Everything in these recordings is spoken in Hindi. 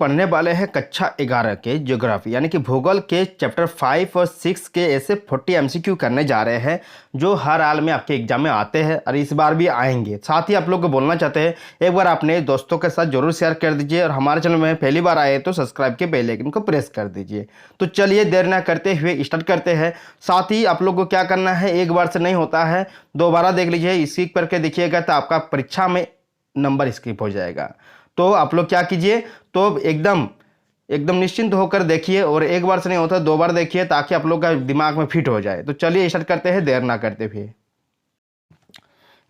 पढ़ने वाले हैं कक्षा 11 के ज्योग्राफी यानी कि भूगोल के चैप्टर 5 और 6 के ऐसे 40 एमसीक्यू करने जा रहे हैं जो हर हाल में आपके एग्जाम में आते हैं और इस बार भी आएंगे। साथ ही आप लोग को बोलना चाहते हैं एक बार अपने दोस्तों के साथ जरूर शेयर कर दीजिए और हमारे चैनल में पहली बार आए तो सब्सक्राइब के बेल आइकन को प्रेस कर दीजिए। तो चलिए देर ना करते हुए स्टार्ट करते हैं। साथ ही आप लोग को क्या करना है, एक बार से नहीं होता है, दोबारा देख लीजिए, स्किप करके देखिएगा तो आपका परीक्षा में नंबर स्किप हो जाएगा। तो आप लोग क्या कीजिए, तो एकदम निश्चिंत होकर देखिए और एक बार से नहीं होता दो बार देखिए ताकि आप लोग का दिमाग में फिट हो जाए। तो चलिए स्टार्ट करते हैं देर ना करते हुए।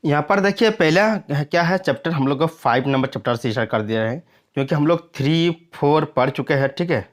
यहाँ पर देखिए पहला क्या है चैप्टर, हम लोग को 5 नंबर चैप्टर से स्टार्ट कर दिया है क्योंकि हम लोग 3, 4 पढ़ चुके हैं। ठीक है,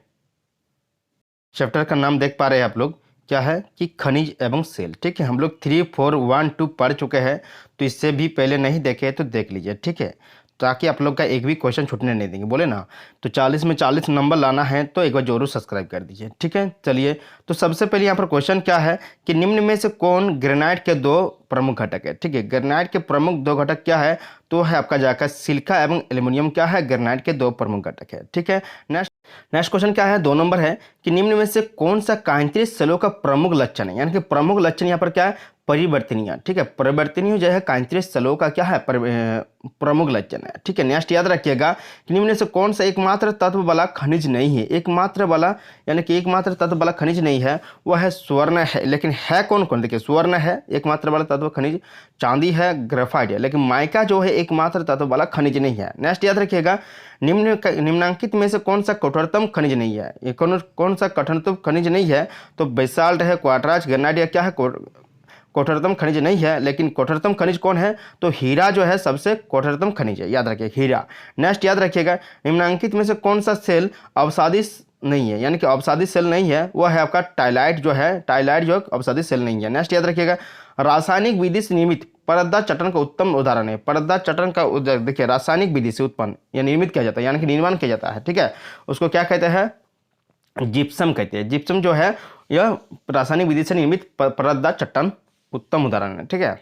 चैप्टर का नाम देख पा रहे हैं आप लोग, क्या है कि खनिज एवं सेल। ठीक है, हम लोग 3, 4, 1, 2 पढ़ चुके हैं, तो इससे भी पहले नहीं देखे तो देख लीजिए। ठीक है, ताकि आप लोग का एक भी क्वेश्चन छूटने नहीं देंगे, बोले ना। तो 40 में 40 नंबर लाना है तो एक बार जरूर सब्सक्राइब कर दीजिए। ठीक है, चलिए तो सबसे पहले यहाँ पर क्वेश्चन क्या है कि निम्न में से कौन ग्रेनाइट के 2 प्रमुख घटक है। ठीक है, ग्रेनाइट के प्रमुख 2 घटक क्या है, तो है आपका जाकर सिलिका एवं एल्यूमिनियम क्या है, ग्रेनाइट के 2 प्रमुख घटक है। ठीक है, नेक्स्ट क्वेश्चन क्या है, 2 नंबर है कि निम्न में से कौन सा कांतिज सेलों का प्रमुख लक्षण है, यानी कि प्रमुख लक्षण यहाँ पर क्या है, परिवर्तनीय। ठीक है, परिवर्तनीय जो है कांतिज सेलों का क्या है, प्रमुख लक्षण है। ठीक है, नेक्स्ट याद रखिएगा कि निम्न में से कौन सा एकमात्र तत्व वाला खनिज नहीं है, एकमात्र वाला यानी कि एकमात्र तत्व वाला खनिज नहीं है, वह है स्वर्ण है। लेकिन है कौन कौन, देखिए स्वर्ण है एकमात्र वाला तत्व खनिज, चांदी है, ग्रेफाइट है, लेकिन माइका जो है एकमात्र तत्व वाला खनिज नहीं है। नेक्स्ट याद रखिएगा निम्नांकित में से कौन सा कठोरतम खनिज नहीं है, ये कौन सा कठोरतम खनिज नहीं है, तो बेसाल्ट है, क्वार्टज, ग्रेनाइट या क्या है, कठोरतम खनिज नहीं है। लेकिन कठोरतम खनिज कौन है, तो हीरा जो है सबसे कठोरतम खनिज है, याद रखिए हीरा। नेक्स्ट याद रखिएगा निम्नांकित में से कौन सा सेल अवसादी नहीं है, यानी कि अवसादी सेल नहीं है, वह है आपका टाइलाइट जो है, टाइलाइट जो अवसादी सेल नहीं है। नेक्स्ट याद रखिएगा रासायनिक विधि से निर्मित परतदार चट्टान का उत्तम उदाहरण है। परतदार चट्टान का देखिए रासायनिक विधि से उत्पन्न या निर्मित किया जाता है, यानी कि निर्माण किया जाता है। ठीक है, उसको क्या कहते हैं, जिप्सम कहते हैं। जिप्सम जो है यह रासायनिक विधि से निर्मित परतदार चट्टान उत्तम उदाहरण है। ठीक है,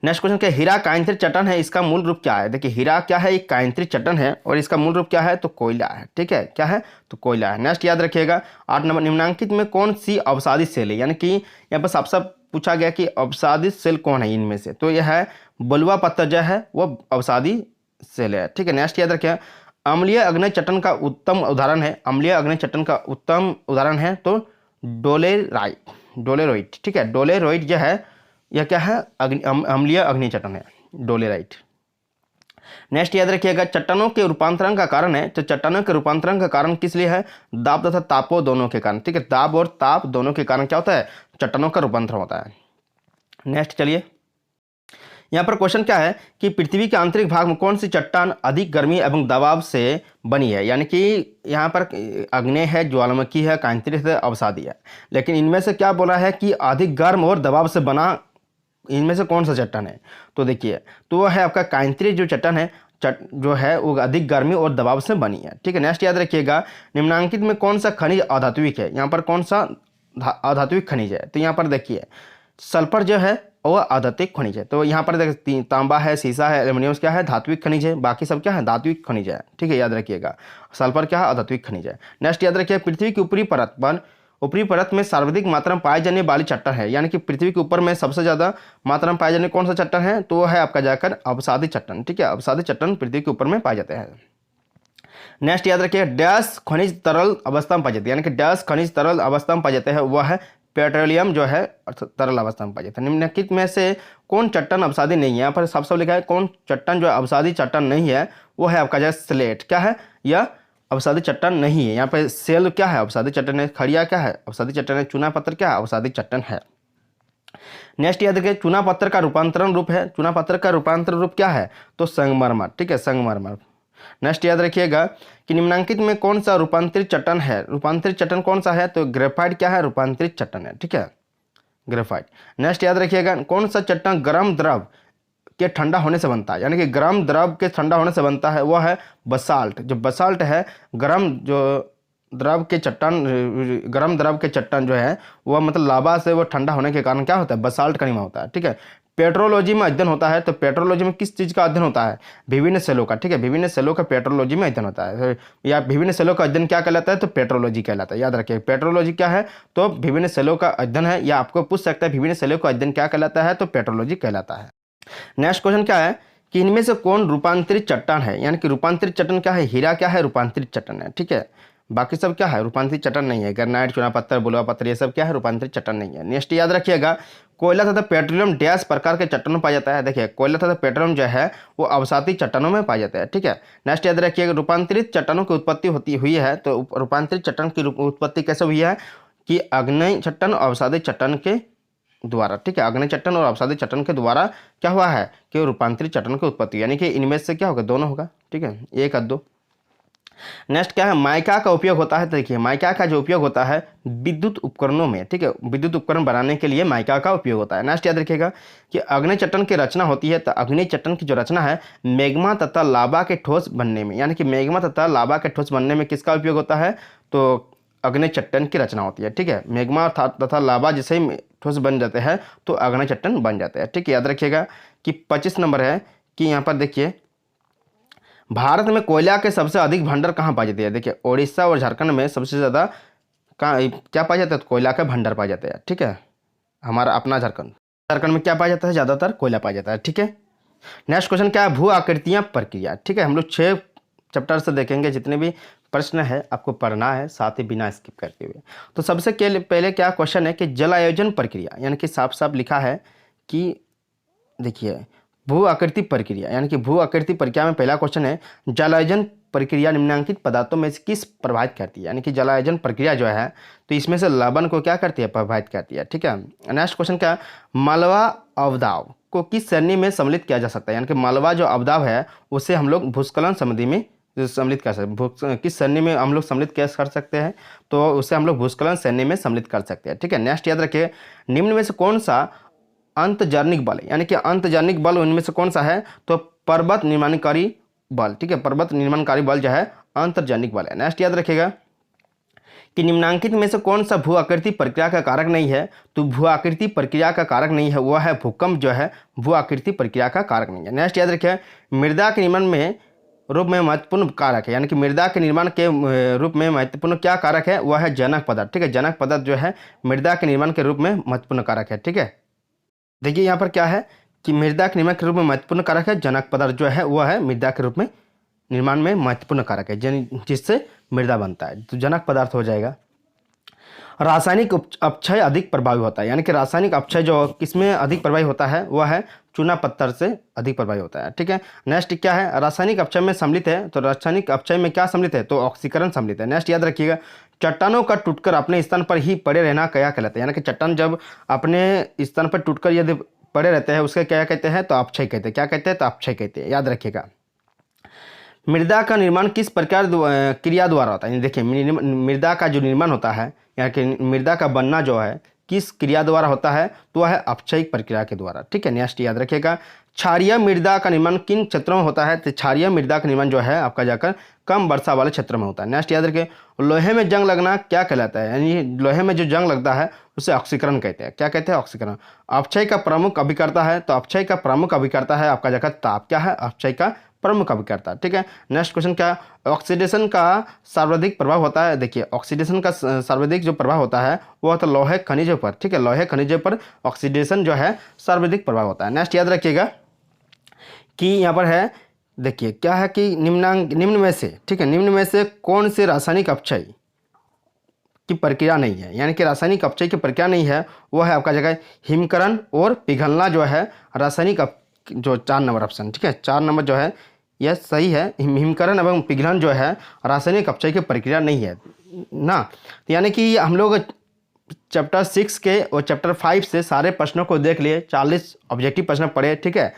नेक्स्ट क्वेश्चन क्या, हीरा कांतिज चट्टान है, इसका मूल रूप क्या है। देखिए हीरा क्या है, एक कांतिज चट्टान है और इसका मूल रूप क्या है, तो कोयला है। ठीक है, क्या है, तो कोयला है। नेक्स्ट याद रखिएगा 8 नंबर निम्नांकित में कौन सी अवसादी सेल है, यानी कि यहाँ पर साफ साफ पूछा गया कि अवसादी सेल कौन है इनमें से, तो यह है बलुआ पत्थर जो है वह अवसादी सेल है। ठीक है, नेक्स्ट याद रखिएगा अम्लीय अग्नि चट्टान का उत्तम उदाहरण है, अम्लीय अग्नि चट्टान का उत्तम उदाहरण है तो डोलेराइट। ठीक है, डोलेराइट जो है यह क्या है, अम्लीय अग्नि चट्टान है, डोलेराइट। नेक्स्ट याद रखिएगा चट्टानों के रूपांतरण का कारण है, तो चट्टानों के रूपांतरण का कारण किस लिए है, दाब तथा तापो दोनों के कारण। ठीक है, दाब और ताप दोनों के कारण क्या होता है, चट्टानों का रूपांतरण होता है। नेक्स्ट चलिए यहाँ पर क्वेश्चन क्या है कि पृथ्वी के आंतरिक भाग में कौन सी चट्टान अधिक गर्मी एवं दबाव से बनी है, यानी कि यहाँ पर अग्नि है, ज्वालामुखी है, कांतिज है, अवसादी है, लेकिन इनमें से क्या बोला है कि अधिक गर्म और दबाव से बना इनमें से कौन सा चट्टान है, तो देखिए तो वह है आपका कांतिज जो चट्टान है जो है वो अधिक गर्मी और दबाव से बनी है। ठीक है, नेक्स्ट याद रखिएगा निम्नांकित में कौन सा खनिज अधात्विक है, यहाँ पर कौन सा अधात्विक खनिज है, तो यहाँ पर देखिए सल्फर जो है वह अधात्विक खनिज है। तो यहाँ पर देखिए तांबा है, सीसा है, एल्यूमिनियम क्या है, धात्विक खनिज है, बाकी सब क्या है, धात्विक खनिज है। ठीक है, याद रखिएगा सल्फर क्या है, अधात्विक खनिज है। नेक्स्ट याद रखिए पृथ्वी की ऊपरी परत में सर्वाधिक मात्रा में पाए जाने वाली चट्टान है, यानी कि पृथ्वी के ऊपर में सबसे ज्यादा मात्रा में पाए जाने कौन सा चट्टान है, तो वह है आपका जाकर अवसादी चट्टान। ठीक है, अवसादी चट्टान पृथ्वी के ऊपर में पाए जाते हैं। नेक्स्ट याद रखिए डैश खनिज तरल अवस्था में पाए जाते हैं, यानी कि डैश खनिज तरल अवस्था में पाए जाते हैं, वह है पेट्रोलियम जो है तरल अवस्था में पाए जाते हैं। निम्नलिखित में से कौन चट्टान अवसादी नहीं है, यहाँ पर साफ साफ लिखा है कौन चट्टान जो अवसादी चट्टान नहीं है, वो है आपका जो स्लेट क्या है, यह अवसादी चट्टान नहीं है। यहाँ पे सेल क्या है, अवसादी चट्टान है, खड़िया क्या है, अवसादी चट्टान है, चूना पत्थर क्या है, अवसादी चट्टान है। नेक्स्ट याद रखिए चूना पत्थर का रूपांतरण रूप है, चूना पत्थर का रूपांतरण रूप क्या है, तो संगमरमर। ठीक है, संगमरमर। नेक्स्ट याद रखिएगा कि निम्नांकित में कौन सा रूपांतरित चट्टान है, रूपांतरित चट्टान कौन सा है, तो ग्रेफाइट क्या है, रूपांतरित चट्टान है। ठीक है, ग्रेफाइट। नेक्स्ट याद रखिएगा कौन सा चट्टान गर्म द्रव के ठंडा होने से बनता है, यानी कि गर्म द्रव के ठंडा होने से बनता है, वह है बसाल्ट। जो बसाल्ट है गर्म द्रव के चट्टान जो है वह मतलब लावा से वो ठंडा होने के कारण क्या होता है, बसाल्ट का निर्माण होता है। ठीक है, पेट्रोलॉजी में अध्ययन होता है, तो पेट्रोलॉजी में किस चीज़ का अध्ययन होता है? विभिन्न सेलों का, ठीक है, विभिन्न सेलों का पेट्रोलॉजी में अध्ययन होता है, या विभिन्न सेलों का अध्ययन क्या कहलाता है? तो पेट्रोलॉजी कहलाता है। याद रखिए पेट्रोलॉजी क्या है? तो विभिन्न सेलों का अध्ययन है, या आपको पूछ सकता है विभिन्न सेलों का अध्ययन क्या कहलाता है? तो पेट्रोलॉजी कहलाता है। नेक्स्ट क्वेश्चन क्या है कि इनमें से कौन रूपांतरित चट्टान है? यानी कि रूपांतरित चट्टान क्या है? हीरा क्या है? रूपांतरित चट्टान है, ठीक है। बाकी सब क्या है? रूपांतरित चट्टान नहीं है। ग्रेनाइट, चूना पत्थर, बुलवा पत्थर, ये सब क्या है? रूपांतरित चट्टान नहीं है। नेक्स्ट याद रखिएगा, कोयला तथा पेट्रोलियम डैश प्रकार के चट्टानों में पाया जाता है। देखिए कोयला तथा पेट्रोलियम जो है वो अवसादी चट्टानों में पाया जाता है, ठीक है। नेक्स्ट याद रखिएगा, रूपांतरित चट्टानों की उत्पत्ति होती हुई है, तो रूपांतरित चट्टान की उत्पत्ति कैसे हुई है? कि आग्नेय चट्टान और अवसादी चट्टान के द्वारा, ठीक है, आग्नेय चट्टान और अवसादी चट्टान के द्वारा क्या हुआ है कि रूपांतरित चट्टान की उत्पत्ति, यानी कि इनमें से क्या होगा? दोनों होगा, ठीक है, एक या दो। नेक्स्ट क्या है? माइका का उपयोग होता है। तो देखिए माइका का जो उपयोग होता है विद्युत उपकरणों में, ठीक है, विद्युत उपकरण बनाने के लिए माइका का उपयोग होता है। नेक्स्ट याद रखिएगा कि अग्नि चट्टान की रचना होती है, तो अग्नि चट्टान की जो रचना है मैग्मा तथा लावा के ठोस बनने में, यानी कि मैग्मा तथा लावा के ठोस बनने में किसका उपयोग होता है? तो अग्नि चट्टान की रचना होती है, ठीक है। मैग्मा तथा लावा जैसे ही ठोस बन जाते हैं तो अग्नि चट्टान बन जाते हैं, ठीक है। याद रखिएगा कि 25 नंबर है कि यहाँ पर देखिए भारत में कोयला के सबसे अधिक भंडार कहाँ पाए जाते हैं? देखिए उड़ीसा और झारखंड में सबसे ज़्यादा कहाँ क्या पाया जाता है? तो कोयला का भंडार पाया जाता है, ठीक है। हमारा अपना झारखंड में क्या पाया जाता है? ज़्यादातर कोयला पाया जाता है, ठीक है। नेक्स्ट क्वेश्चन क्या है? भू आकृतियाँ प्रक्रिया, ठीक है। हम लोग 6 चैप्टर से देखेंगे, जितने भी प्रश्न है आपको पढ़ना है साथ ही बिना स्किप करते हुए। तो सबसे पहले क्या क्वेश्चन है कि जल आयोजन प्रक्रिया, यानी कि साफ साफ लिखा है कि देखिए भू आकृति प्रक्रिया, यानी कि भू आकृति प्रक्रिया में पहला क्वेश्चन है जलायोजन प्रक्रिया निम्नलिखित पदार्थों में से किस प्रभावित करती है? यानी कि जलायोजन प्रक्रिया जो है तो इसमें से लवण को क्या करती है? प्रभावित करती है, ठीक है। नेक्स्ट क्वेश्चन क्या है? मालवा अवदाव को किस श्रेणी में सम्मिलित किया जा सकता है? यानी कि मालवा जो अवदाव है उसे हम लोग भूस्खलन संबंधी में सम्मिलित कर सकते, किस श्रेणी में हम लोग सम्मिलित कर सकते हैं? तो उसे हम लोग भूस्खलन श्रेणी में सम्मिलित कर सकते हैं, ठीक है। नेक्स्ट याद रखिए, निम्न में से कौन सा अंतर्जनिक बल, यानी कि अंतर्जनिक बल उनमें से कौन सा है? तो पर्वत निर्माणकारी बल, ठीक है, पर्वत निर्माणकारी बल जो है अंतर्जनिक बल है। नेक्स्ट याद रखिएगा कि निम्नांकित में से कौन सा भू आकृति प्रक्रिया का कारक नहीं है? तो भू आकृति प्रक्रिया का कारक नहीं है, वह है भूकंप जो है भू आकृति प्रक्रिया का कारक नहीं है। नेक्स्ट याद रखिए, मृदा के निर्माण में रूप में महत्वपूर्ण कारक है, यानी कि मृदा के निर्माण के रूप में महत्वपूर्ण क्या कारक है? वह है जनक पदार्थ, ठीक है। जनक पदार्थ जो है मृदा के निर्माण के रूप में महत्वपूर्ण कारक है, ठीक है। देखिए यहाँ पर क्या है कि मृदा के निर्माण के रूप में महत्वपूर्ण कारक है जनक पदार्थ जो है वह है मृदा के रूप में निर्माण में महत्वपूर्ण कारक है, जिससे मृदा बनता है, तो जनक पदार्थ हो जाएगा। रासायनिक अपक्षय अधिक प्रभावी होता है, यानी कि रासायनिक अपक्षय जो किसमें अधिक प्रभावी होता है? वह है चूना पत्थर से अधिक प्रभावी होता है, ठीक है। नेक्स्ट क्या है? रासायनिक अपक्षय में सम्मिलित है, तो रासायनिक अपक्षय में क्या सम्मिलित है? तो ऑक्सीकरण सम्मिलित है। नेक्स्ट याद रखिएगा, चट्टानों का टूटकर अपने स्थान पर ही पड़े रहना क्या कहलाता है? यानी कि चट्टान जब अपने स्थान पर टूटकर यदि पड़े रहते हैं उसके क्या कहते हैं? तो अपक्षय कहते हैं। क्या कहते हैं? तो अपक्षय कहते हैं, याद रखिएगा। मृदा का निर्माण किस प्रकार क्रिया द्वारा होता है? देखिए मृदा का जो निर्माण होता है, यानी कि मृदा का बनना जो है किस क्रिया द्वारा होता है? तो वह है अपक्षयिक प्रक्रिया के द्वारा, ठीक है। नेक्स्ट याद रखिएगा, क्षारीय मृदा का निर्माण किन क्षेत्रों में होता है? तो क्षारीय मृदा का निर्माण जो है आपका जाकर कम वर्षा वाले क्षेत्र में होता है। नेक्स्ट याद रखिए, लोहे में जंग लगना क्या कहलाता है? यानी लोहे में जो जंग लगता है उसे ऑक्सीकरण कहते हैं। क्या कहते हैं? ऑक्सीकरण। अपक्षय का प्रमुख अभिकर्ता है, तो अपक्षय का प्रमुख अभिकर्ता है आपका जाकर ताप। क्या है? अपक्षय का प्रमुख अभिकर्ता, ठीक है। नेक्स्ट क्वेश्चन क्या? ऑक्सीडेशन का सर्वाधिक प्रभाव होता है। देखिए ऑक्सीडेशन का सर्वाधिक जो प्रभाव होता है वो तो लोहे खनिजों पर, ठीक है, लोहे खनिजों पर ऑक्सीडेशन जो है सर्वाधिक प्रभाव होता है। नेक्स्ट याद रखिएगा कि यहाँ पर है, देखिए क्या है कि निम्न में से, ठीक है, निम्न में से कौन से रासायनिक अपक्षय की प्रक्रिया नहीं है? यानी कि रासायनिक अपक्षय की प्रक्रिया नहीं है, वो है आपका जगह हिमकरण और पिघलना जो है रासायनिक जो 4 नंबर ऑप्शन, ठीक है, 4 नंबर जो है यह सही है। हिमकरण एवं पिघलन जो है रासायनिक अपक्षय की प्रक्रिया नहीं है ना। तो यानी कि हम लोग चैप्टर 6 के और चैप्टर 5 से सारे प्रश्नों को देख लिए, 40 ऑब्जेक्टिव प्रश्न पढ़े, ठीक है।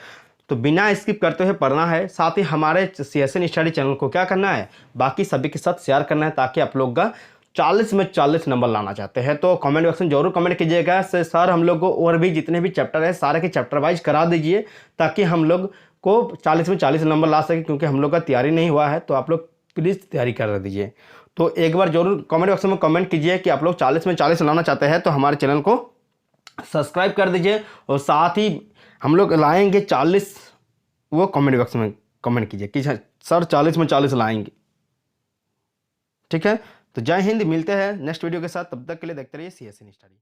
तो बिना स्किप करते हुए पढ़ना है, साथ ही हमारे CSN स्टडी चैनल को क्या करना है? बाकी सभी के साथ शेयर करना है, ताकि आप लोग का 40 में 40 नंबर लाना चाहते हैं तो कमेंट बॉक्स में जरूर कमेंट कीजिएगा। सर हम लोग को और भी जितने भी चैप्टर है सारे के चैप्टर वाइज करा दीजिए, ताकि हम लोग को 40 में 40 नंबर ला सके, क्योंकि हम लोग का तैयारी नहीं हुआ है। तो आप लोग प्लीज़ तैयारी कर दीजिए। तो एक बार जरूर कमेंट बॉक्स में कमेंट कीजिए कि आप लोग 40 में 40 लाना चाहते हैं, तो हमारे चैनल को सब्सक्राइब कर दीजिए और साथ ही हम लोग लाएंगे 40, वो कमेंट बॉक्स में कमेंट कीजिए कि सर 40 में 40 लाएंगे। ठीक है, तो जय हिंद, मिलते हैं नेक्स्ट वीडियो के साथ, तब तक के लिए देखते रहिए CSN स्टडी।